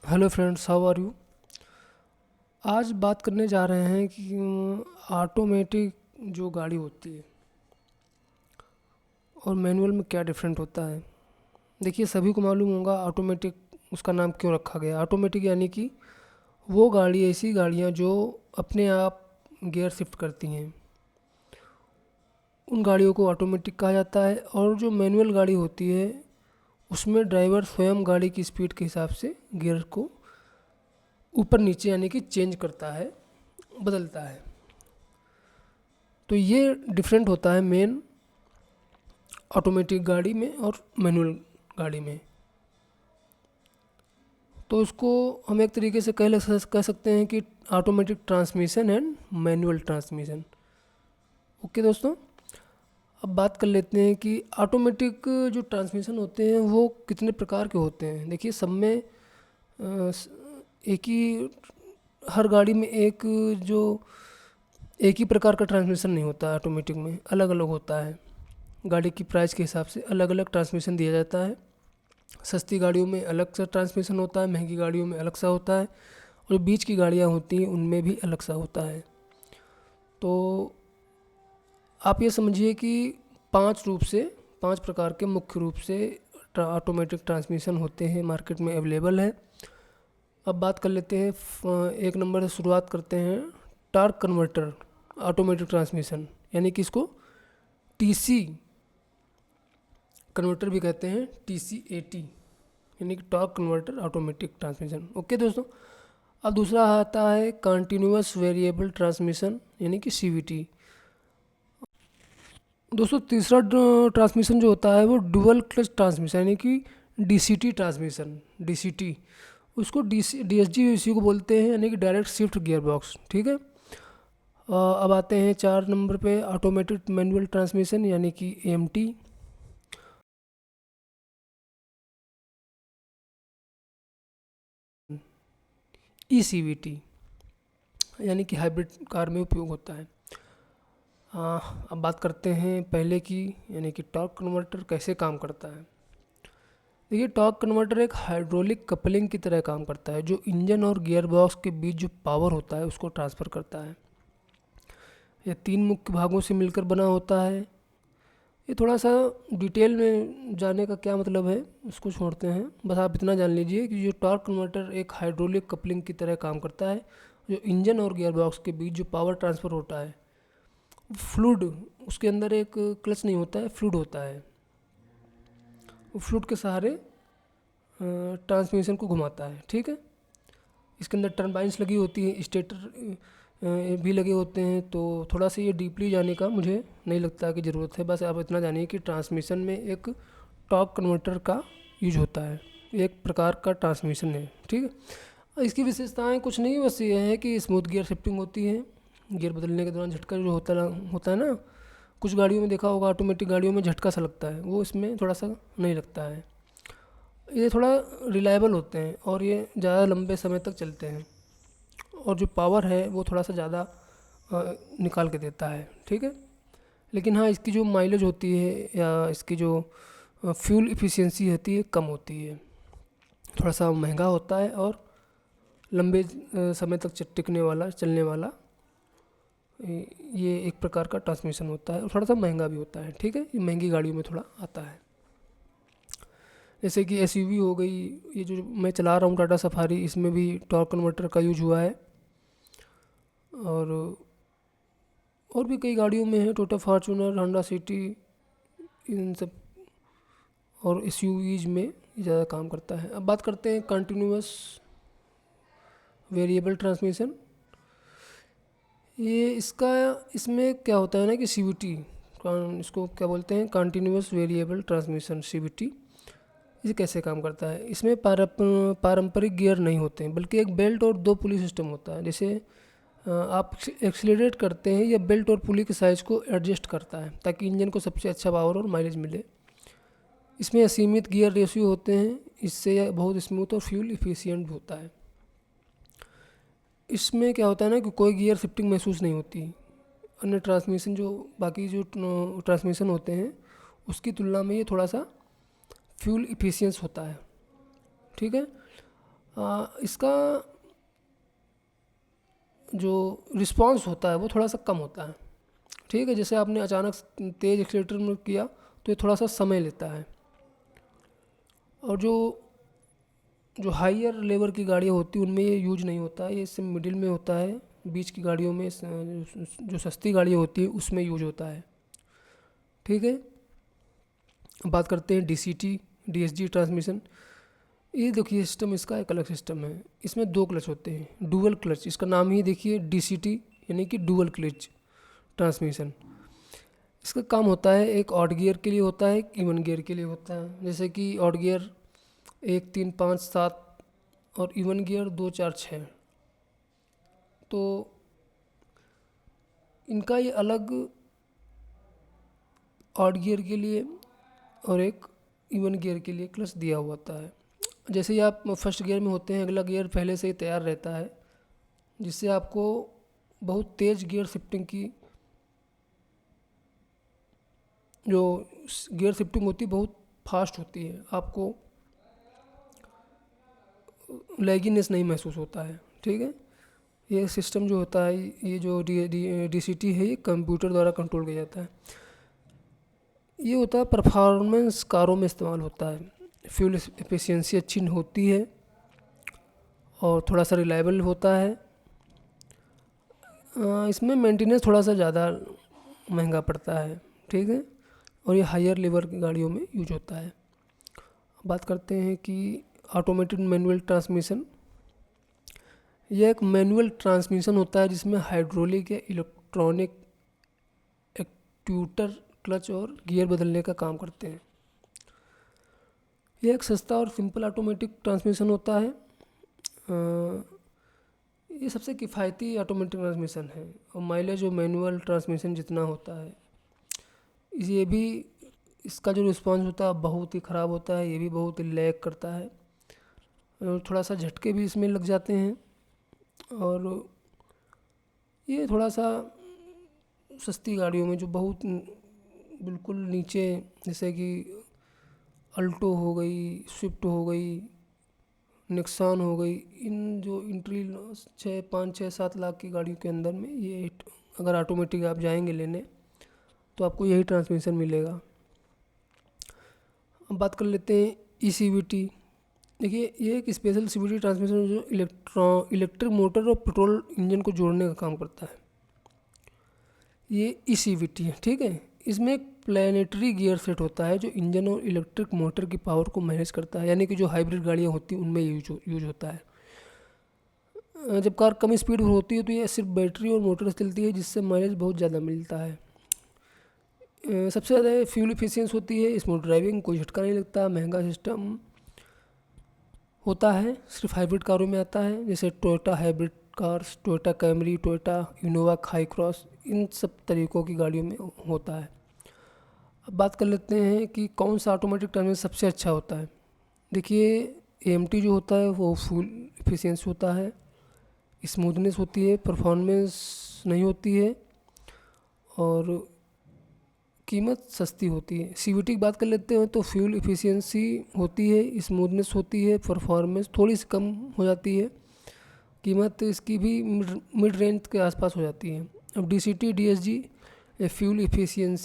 Hello friends, how are you. आज बात करने जा रहे हैं कि ऑटोमेटिक जो गाड़ी होती है और मैनुअल में क्या डिफरेंट होता है। देखिए, सभी को मालूम होगा ऑटोमेटिक उसका नाम क्यों रखा गया। ऑटोमेटिक यानी कि वो गाड़ी, ऐसी गाड़ियाँ जो अपने आप गियर शिफ्ट करती हैं, उन गाड़ियों को ऑटोमेटिक कहा जाता है। और जो मैनुअल गाड़ी होती है उसमें ड्राइवर स्वयं गाड़ी की स्पीड के हिसाब से गियर को ऊपर नीचे यानी कि चेंज करता है, बदलता है। तो ये डिफरेंट होता है मेन ऑटोमेटिक गाड़ी में और मैनुअल गाड़ी में। तो उसको हम एक तरीके से कह सकते हैं कि automatic transmission and manual transmission. Okay दोस्तों, अब बात कर लेते हैं कि ऑटोमेटिक जो ट्रांसमिशन होते हैं वो कितने प्रकार के होते हैं। देखिए, सब में एक ही, हर गाड़ी में एक ही प्रकार का ट्रांसमिशन नहीं होता। ऑटोमेटिक में अलग अलग होता है। गाड़ी की प्राइस के हिसाब से अलग अलग ट्रांसमिशन दिया जाता है। सस्ती गाड़ियों में अलग सा ट्रांसमिशन होता है, महंगी गाड़ियों में अलग सा होता है, और बीच की गाड़ियाँ होती हैं उनमें भी अलग सा होता है। तो आप ये समझिए कि पांच प्रकार के मुख्य रूप से ऑटोमेटिक ट्रांसमिशन होते हैं, मार्केट में अवेलेबल है। अब बात कर लेते हैं, एक नंबर से शुरुआत करते हैं। टॉर्क कन्वर्टर ऑटोमेटिक ट्रांसमिशन, यानी कि इसको टीसी कन्वर्टर भी कहते हैं, TCAT, यानी कि torque converter automatic transmission. Okay दोस्तों, अब दूसरा आता है कंटिन्यूअस वेरिएबल ट्रांसमिशन, यानी कि CVT। दोस्तों, तीसरा ट्रांसमिशन जो होता है वो डुअल क्लच ट्रांसमिशन, यानी कि DCT ट्रांसमिशन। DCT उसको DSG इसी को बोलते हैं, यानी कि डायरेक्ट शिफ्ट गियर बॉक्स। ठीक है। अब आते हैं 4 नंबर पे ऑटोमेटिक मैनुअल ट्रांसमिशन, यानी कि AMT। ECVT यानी कि हाइब्रिड कार में उपयोग होता है। अब बात करते हैं पहले की, यानी कि टॉर्क कन्वर्टर कैसे काम करता है। देखिए, टॉर्क कन्वर्टर एक हाइड्रोलिक कपलिंग की तरह काम करता है, जो इंजन और गियर बॉक्स के बीच जो पावर होता है उसको ट्रांसफ़र करता है। यह 3 मुख्य भागों से मिलकर बना होता है। ये थोड़ा सा डिटेल में जाने का क्या मतलब है उसको छोड़ते हैं, बस आप इतना जान लीजिए कि जो टॉर्क कन्वर्टर एक हाइड्रोलिक कपलिंग की तरह काम करता है। जो इंजन और गियर बॉक्स के बीच जो पावर ट्रांसफ़र होता है, फ्लूइड, उसके अंदर एक क्लच नहीं होता है, फ्लूइड होता है। वो फ्लूइड के सहारे ट्रांसमिशन को घुमाता है। ठीक है। इसके अंदर टर्बाइंस लगी होती हैं, स्टेटर भी लगे होते हैं। तो थोड़ा सा ये डीपली जाने का मुझे नहीं लगता कि ज़रूरत है, बस आप इतना जानिए कि ट्रांसमिशन में एक टॉर्क कन्वर्टर का यूज होता है, एक प्रकार का ट्रांसमिशन है। ठीक है। इसकी विशेषताएं कुछ नहीं, बस ये है कि स्मूथ गियर शिफ्टिंग होती है। गियर बदलने के दौरान झटका जो होता है ना, कुछ गाड़ियों में देखा होगा, ऑटोमेटिक गाड़ियों में झटका सा लगता है, वो इसमें थोड़ा सा नहीं लगता है। ये थोड़ा रिलायबल होते हैं और ये ज़्यादा लंबे समय तक चलते हैं, और जो पावर है वो थोड़ा सा ज़्यादा निकाल के देता है। ठीक है। लेकिन हाँ, इसकी जो माइलेज होती है या इसकी जो फ्यूल इफ़िशियंसी होती है कम होती है, थोड़ा सा महंगा होता है, और लंबे समय तक चलने वाला ये एक प्रकार का ट्रांसमिशन होता है, और थोड़ा सा महंगा भी होता है। ठीक है। ये महंगी गाड़ियों में थोड़ा आता है। जैसे कि SUV हो गई, ये जो मैं चला रहा हूँ टाटा सफारी, इसमें भी टॉर्क कन्वर्टर का यूज हुआ है। और भी कई गाड़ियों में है, टोयोटा फॉर्च्यूनर, होंडा सिटी, इन सब और SUVs में ये ज़्यादा काम करता है। अब बात करते हैं कंटिन्यूअस वेरिएबल ट्रांसमिशन। इसमें क्या होता है ना कि CVT, इसको क्या बोलते हैं, कंटिन्यूअस वेरिएबल ट्रांसमिशन, CVT। ये कैसे काम करता है। इसमें पारंपरिक गियर नहीं होते हैं, बल्कि एक बेल्ट और 2 पुली सिस्टम होता है। जैसे आप एक्सीलरेट करते हैं, या बेल्ट और पुली के साइज़ को एडजस्ट करता है ताकि इंजन को सबसे अच्छा पावर और माइलेज मिले। इसमें असीमित गियर रेशियो होते हैं, इससे यह बहुत स्मूथ और फ्यूल इफिशिएंट भी होता है। इसमें क्या होता है ना कि कोई गियर शिफ्टिंग महसूस नहीं होती। अन्य ट्रांसमिशन जो बाकी जो ट्रांसमिशन होते हैं उसकी तुलना में ये थोड़ा सा फ्यूल इफिशियंस होता है। ठीक है। इसका जो रिस्पांस होता है वो थोड़ा सा कम होता है। ठीक है, जैसे आपने अचानक तेज़ एक्सीलेटर में किया तो ये थोड़ा सा समय लेता है। और जो जो हायर लेवल की गाड़ियाँ होती हैं उनमें ये यूज नहीं होता है, ये इससे मिडिल में होता है। बीच की गाड़ियों में जो सस्ती गाड़ियाँ होती है उसमें यूज होता है। ठीक है, अब बात करते हैं DCT DSG ट्रांसमिशन। ये देखिए सिस्टम इसका एक अलग सिस्टम है। इसमें 2 क्लच होते हैं, डुअल क्लच। इसका नाम ही देखिए DCT यानी कि डुअल क्लच ट्रांसमिशन। इसका काम होता है, एक ऑड गियर के लिए होता है, एक इवन गियर के लिए होता है। जैसे कि ऑड गियर 1 3 5 7 और इवन गियर 2 4 6। तो इनका ये अलग ऑड गियर के लिए और एक इवन गियर के लिए क्लच दिया हुआ होता है। जैसे ही आप फर्स्ट गियर में होते हैं, अगला गियर पहले से ही तैयार रहता है, जिससे आपको बहुत तेज़ गियर शिफ्टिंग की जो गियर शिफ्टिंग होती है बहुत फास्ट होती है, आपको लैगिनेस नहीं महसूस होता है। ठीक है, ये सिस्टम जो होता है, ये जो DCT है, ये कंप्यूटर द्वारा कंट्रोल किया जाता है। ये होता है परफॉर्मेंस कारों में इस्तेमाल होता है। फ्यूल एफिशिएंसी अच्छी होती है और थोड़ा सा रिलायबल होता है। इसमें मेंटेनेंस थोड़ा सा ज़्यादा महंगा पड़ता है। ठीक है, और ये हायर लेवल की गाड़ियों में यूज होता है। बात करते हैं कि ऑटोमेटेड मैनुअल ट्रांसमिशन। यह एक मैनुअल ट्रांसमिशन होता है जिसमें हाइड्रोलिक या इलेक्ट्रॉनिक एक्ट्यूटर क्लच और गियर बदलने का काम करते हैं। यह एक सस्ता और सिंपल ऑटोमेटिक ट्रांसमिशन होता है। ये सबसे किफ़ायती ऑटोमेटिक ट्रांसमिशन है और माइलेज और मैनुअल ट्रांसमिशन जितना होता है। ये भी, इसका जो रिस्पांस होता है बहुत ही ख़राब होता है, ये भी बहुत ही लैग करता है और थोड़ा सा झटके भी इसमें लग जाते हैं। और ये थोड़ा सा सस्ती गाड़ियों में जो बहुत बिल्कुल नीचे, जैसे कि अल्टो हो गई, स्विफ्ट हो गई, नेक्सॉन हो गई, इन जो एंट्री 5 6 7 लाख की गाड़ियों के अंदर में ये अगर ऑटोमेटिक आप जाएंगे लेने तो आपको यही ट्रांसमिशन मिलेगा। अब बात कर लेते हैं ECVT। देखिए, ये एक स्पेशल CVT ट्रांसमिशन जो इलेक्ट्रिक मोटर और पेट्रोल इंजन को जोड़ने का काम करता है, ये ECVT है। ठीक है, इसमें एक प्लानिटरी गियर सेट होता है जो इंजन और इलेक्ट्रिक मोटर की पावर को मैनेज करता है, यानी कि जो हाइब्रिड गाड़ियाँ होती हैं उनमें यूज होता है। जब कार कम स्पीड में होती है तो ये सिर्फ बैटरी और मोटर से चलती है, जिससे माइलेज बहुत ज़्यादा मिलता है। सबसे ज़्यादा फ्यूल एफिशिएंस होती है, स्मूथ ड्राइविंग, कोई झटका नहीं लगता, महंगा सिस्टम होता है, सिर्फ हाइब्रिड कारों में आता है, जैसे Toyota hybrid cars, Toyota Camry, Toyota Innova Hycross, इन सब तरीक़ों की गाड़ियों में होता है। अब बात कर लेते हैं कि कौन सा ऑटोमेटिक ट्रांसमिशन सबसे अच्छा होता है। देखिए, AMT जो होता है वो फ्यूल एफिशिएंसी होता है, स्मूथनेस होती है, परफॉर्मेंस नहीं होती है और कीमत सस्ती होती है। CVT की बात कर लेते हैं तो फ्यूल एफिशिएंसी होती है, स्मूथनेस होती है, परफॉर्मेंस थोड़ी सी कम हो जाती है, कीमत इसकी भी मिड रेंज के आसपास हो जाती है। अब DCT DSG फ्यूल एफिशिएंसी